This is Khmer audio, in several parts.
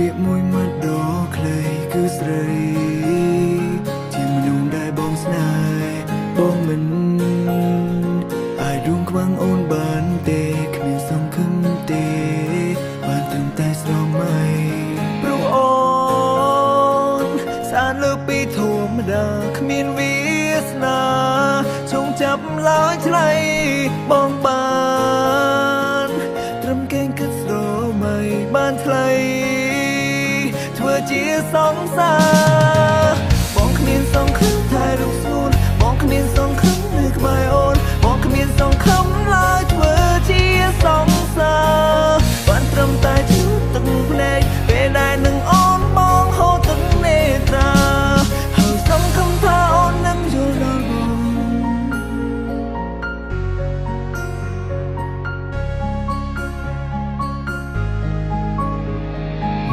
ពាក្យមួយម៉ាត់ដ៏ខ្លីគឺស្រីជាមនុស្សដែលបងស្នេហ៍បងមិនអាចរួមខ្វាំងអូនបានទេគ្មានសង្ឃឹមទេបានត្រឹមតែស្រមៃព្រោះអូនស្អាតលើពីធម្មតាគ្មានវាសនាចងចាប់ឡើយថ្លៃបងបានត្រឹមកេងគិតស្រមៃបានថ្លៃធ្វើជាសង្សារបងគ្មានសង្ឃឹមថែរូបស្ងួនបងគ្មានសង្ឃឹមនៅក្បែរអូនបងគ្មានសង្ឃឹមឡើយធ្វើជាសង្សារបានត្រឹមតែជឿទឹកភ្នែកពេលដែលនឹងអូនបងហូរទឹកនេត្រាហើយសង្ឃឹមថាអូននឹងយល់ដល់បង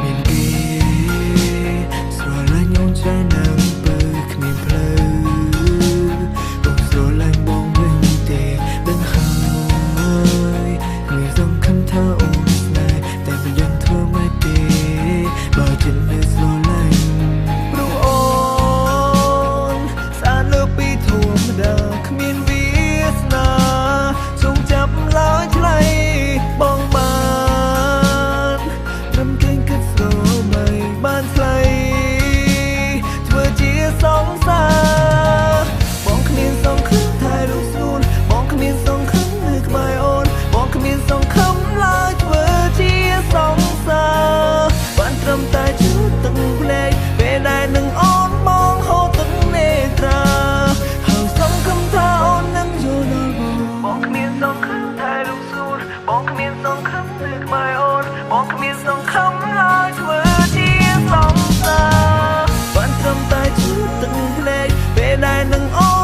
មានគេស្រឡាញ់អូនច្រើនណាស់បើគ្មានផ្លូវបងស្រឡាញ់បងវិញទេដឹងហើយមានសង្ឃឹមថាអូនស្នេហ៍តែមិនដឹងធ្វើម៉េចទេបើចិត្តនៅស្រឡាញ់ព្រោះអូនស្អាតលើពីធម្មតាគ្មានវាសនាចងចាប់ឡើយថ្លៃបងបានត្រឹមកេងគិតស្រមៃបានថ្លៃធ្វើជាសង្សារបងគ្មានសង្ឃឹមថែរូបស្ងួនបងគ្មានសង្ឃឹមនៅក្បែរអូនបងគ្មានសង្ឃឹមឡើយធ្វើជាសង្សារបានត្រឹមតែជឿទឹកភ្នែកពេលដែលនឹងអូនបងហូរទឹកនេត្រាហើយសង្ឃឹមថាអូននឹងយល់ដល់បងគ្មានសង្ឃឹមថែរូបស្ងួនបងគ្មានសង្ឃឹមនៅក្បែរអូនបងគ្មានសង្ឃឹមឡើយធ្វើជាសង្សារបានត្រឹមតែជឿទឹកភ្នែកពេលដែលនឹងអូន